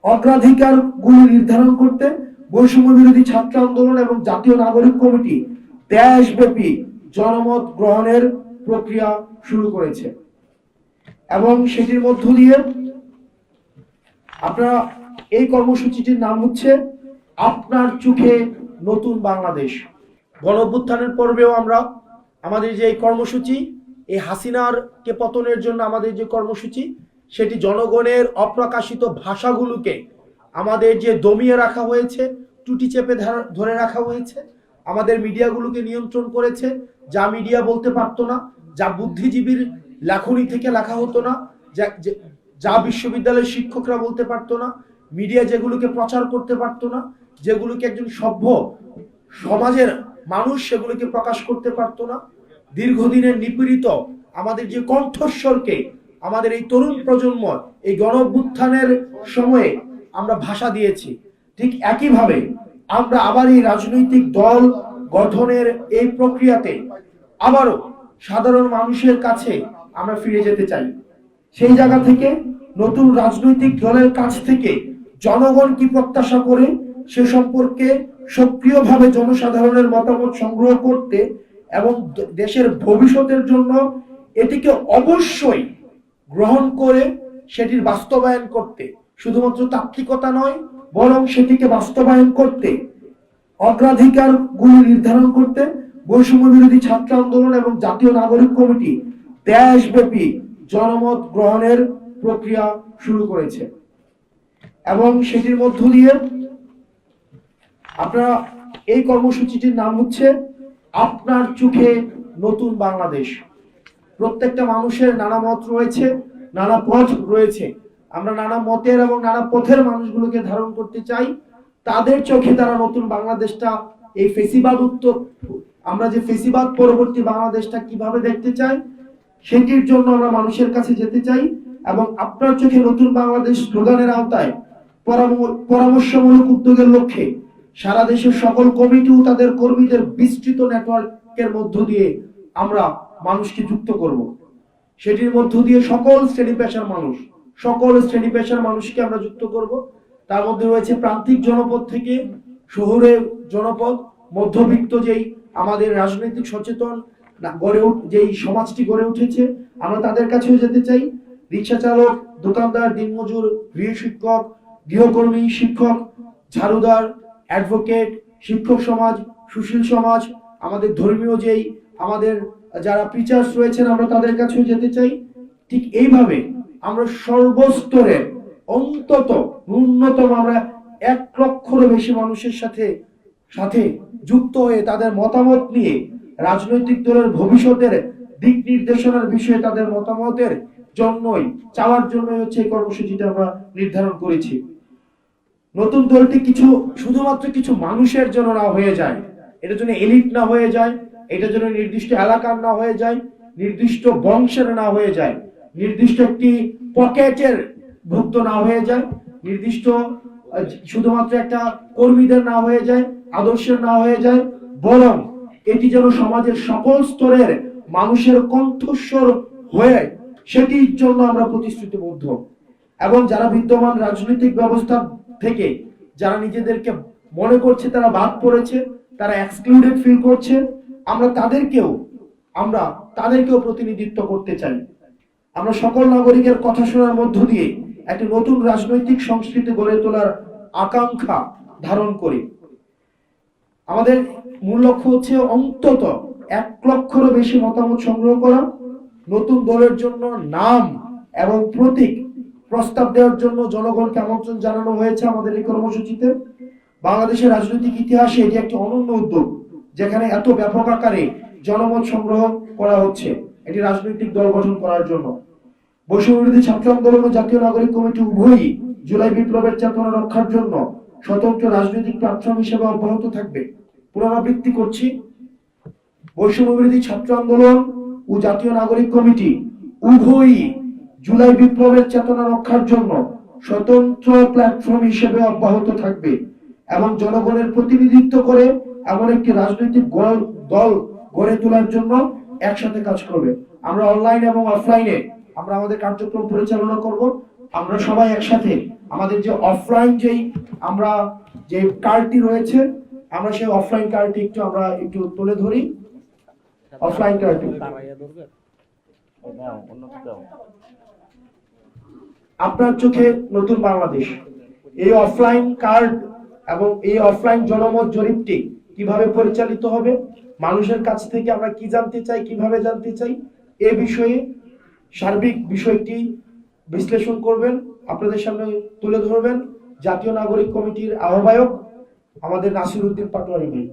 অগ্রাধিকারগুলি নির্ধারণ করতে বৈষম্য বিরোধী ছাত্র আন্দোলন এবং জাতীয় নাগরিক কমিটি দেশব্যাপী জনমত গ্রহণের প্রক্রিয়া শুরু করেছে এবং সেটির মধ্য দিয়ে আপনারা এই কর্মসূচিটির নাম হচ্ছে আপনার চোখে নতুন বাংলাদেশ। গণঅভ্যুত্থানের পর্বেও আমরা আমাদের যে কর্মসূচি, এই হাসিনার কে পতনের জন্য আমাদের যে কর্মসূচি, সেটি জনগণের অপ্রকাশিত ভাষাগুলোকে আমাদের যে দমিয়ে রাখা হয়েছে, টুটি চেপে ধরে রাখা হয়েছে, আমাদের মিডিয়াগুলোকে নিয়ন্ত্রণ করেছে। যা মিডিয়া বলতে পারতো না, যা বুদ্ধিজীবীর লেখনী থেকে লেখা হতো না, যা বিশ্ববিদ্যালয়ের শিক্ষকরা বলতে পারতো না, মিডিয়া যেগুলোকে প্রচার করতে পারতো না, যেগুলোকে একজন সভ্য সমাজের মানুষ সেগুলোকে প্রকাশ করতে পারতো না, দীর্ঘদিনের নিপীড়িত আমাদের যে কণ্ঠস্বরকে আমাদের এই তরুণ প্রজন্ম এই গণঅভ্যুত্থানের সময়ে আমরা ভাষা দিয়েছি, ঠিক একইভাবে আমরা আবার এই রাজনৈতিক দল গঠনের এই প্রক্রিয়াতে আবারও সাধারণ মানুষের কাছে আমরা ফিরে যেতে চাই। সেই জায়গা থেকে নতুন রাজনৈতিক দলের কাছ থেকে জনগণ কি প্রত্যাশা করে সে সম্পর্কে সক্রিয়ভাবে জনসাধারণের মতামত সংগ্রহ করতে এবং দেশের ভবিষ্যতের জন্য এটিকে অবশ্যই গ্রহণ করে সেটির বাস্তবায়ন করতে, শুধুমাত্র তাত্ত্বিকতা নয় বরং সেটিকে বাস্তবায়ন করতে অগ্রাধিকারগুলি নির্ধারণ করতে বৈষম্য বিরোধী ছাত্র আন্দোলন এবং জাতীয় নাগরিক কমিটি দেশব্যাপী জনমত গ্রহণের প্রক্রিয়া শুরু করেছে এবং সেটির মধ্য দিয়ে আপনারা এই কর্মসূচিটির নাম হচ্ছে আপনার চোখে নতুন বাংলাদেশ। প্রত্যেকটা মানুষের নানা মত রয়েছে, নানা পথ রয়েছে। আমরা নানা মতের এবং নানা পথের মানুষগুলোকে ধারণ করতে চাই। তাদের চোখে তারা নতুন বাংলাদেশটা, এই ফেসিবাদ উত্তর, আমরা যে ফেসিবাদ পরবর্তী বাংলাদেশটা কিভাবে দেখতে চাই সেটির জন্য আমরা মানুষের কাছে যেতে চাই এবং আপনার চোখে নতুন বাংলাদেশ স্লোগানের আওতায় পরামর্শমূলক উদ্যোগের লক্ষ্যে সারা দেশের সকল কমিটি ও তাদের কর্মীদের বিস্তৃত নেটওয়ার্কের মধ্য দিয়ে আমরা মানুষকে যুক্ত করব। সেটির মধ্য দিয়ে সকল শ্রেণী পেশার মানুষকে আমরা যুক্ত করব। তার মধ্যে রয়েছে প্রান্তিক জনপদ থেকে শহরের জনপদ, মধ্যবিত্ত যেই আমাদের রাজনৈতিক সচেতন যেই সমাজটি গড়ে উঠেছে, আমরা তাদের কাছেও যেতে চাই। রিক্সা চালক, দোকানদার, দিনমজুর, গৃহ শিক্ষক, গৃহকর্মী, শিক্ষক, ঝাড়ুদার, অ্যাডভোকেট, শিক্ষক সমাজ, সুশীল সমাজ, আমাদের ধর্মীয় যেই আমাদের যারা প্রিচার্স রয়েছেন আমরা তাদের কাছেও যেতে চাই। ঠিক এইভাবে আমরা সর্বস্তরের অন্তত ন্যূনতম আমরা 1 লক্ষেরও বেশি মানুষের সাথে যুক্ত হয়ে তাদের মতামত নিয়ে রাজনৈতিক দলের ভবিষ্যতের দিক নির্দেশনার বিষয়ে তাদের মতামতের জন্যই চাওয়ার জন্য হচ্ছে এই কর্মসূচিটা আমরা নির্ধারণ করেছি। নতুন দলটি শুধুমাত্র কিছু মানুষের জন্য না হয়ে যায়, এটার জন্য এলিট না হয়ে যায়, এটার জন্য নির্দিষ্ট এলাকার না হয়ে যায়, নির্দিষ্ট বংশের না হয়ে যায়, নির্দিষ্ট একটি পকেটের ভুক্ত না হয়ে যায়, নির্দিষ্ট শুধুমাত্র একটা কর্মীদের না হয়ে যায়, আদর্শের না হয়ে যায়, বরং এটি যেন সমাজের সকল স্তরের মানুষের কণ্ঠস্বর হয়ে সেটির জন্য আমরা প্রতিশ্রুতিবদ্ধ। এবং যারা বিদ্যমান রাজনৈতিক ব্যবস্থা থেকে যারা নিজেদেরকে মনে করছে তারা বাদ পড়েছে, তারা এক্সক্লুডেড ফিল করছে, আমরা তাদেরকেও প্রতিনিধিত্ব করতে চাই। আমরা সকল নাগরিকের কথা শোনার মধ্য দিয়ে একটি নতুন রাজনৈতিক সংস্কৃতি গড়ে তোলার আকাঙ্ক্ষা ধারণ করি। আমাদের মূল লক্ষ্য হচ্ছে অন্তত 1 লক্ষেরও বেশি মতামত সংগ্রহ করা, নতুন দলের জন্য নাম এবং প্রতীক প্রস্তাব দেওয়ার জন্য জনগণকে আমন্ত্রণ জানানো হয়েছে আমাদের এই কর্মসূচিতে। বাংলাদেশের রাজনৈতিক ইতিহাসে এটি একটি অনন্য উদ্যোগ, যেখানে এত ব্যাপক আকারে জনমত সংগ্রহ করা হচ্ছে এটি রাজনৈতিক দল গঠন করার জন্য। বৈষম্য বিরোধী ছাত্র আন্দোলন ও জাতীয় নাগরিক কমিটি উভয়ই জুলাই বিপ্লবের চেতনা রক্ষার জন্য স্বতন্ত্র রাজনৈতিক প্ল্যাটফর্ম হিসেবে অব্যাহত থাকবে। পুনরাবৃত্তি করছি, বৈষম্য বিরোধী ছাত্র আন্দোলন ও জাতীয় নাগরিক কমিটি উভয়ই জুলাই বিপ্লবের চেতনা রক্ষার জন্য স্বতন্ত্র প্ল্যাটফর্ম হিসেবে অব্যাহত থাকবে এবং জনগণের প্রতিনিধিত্ব করে এমন একটি রাজনৈতিক দল গড়ে তোলার জন্য একসাথে কাজ করবে। আমরা অনলাইন এবং অফলাইনে আমরা আমাদের কার্যক্রম পরিচালনা করব। আমরা সবাই একসাথে আমাদের যে অফলাইন যেই আমরা যে কার্ডটি রয়েছে, আমরা সেই অফলাইন কার্ডটি আমরা একটু তুলে ধরি। অফলাইন কার্ডটি আপনার চোখে নতুন বাংলাদেশ, এই অফলাইন কার্ড এবং এই অফলাইন জনমত জরিপটি কিভাবে পরিচালিত হবে, মানুষের কাছ থেকে আমরা কি জানতে চাই, কিভাবে জানতে চাই, এ বিষয়ে সার্বিক বিষয়টি বিশ্লেষণ করবেন, আপনাদের সামনে তুলে ধরবেন জাতীয় নাগরিক কমিটির আহ্বায়ক আমাদের নাসির উদ্দিন পাটোয়ারি ভাই।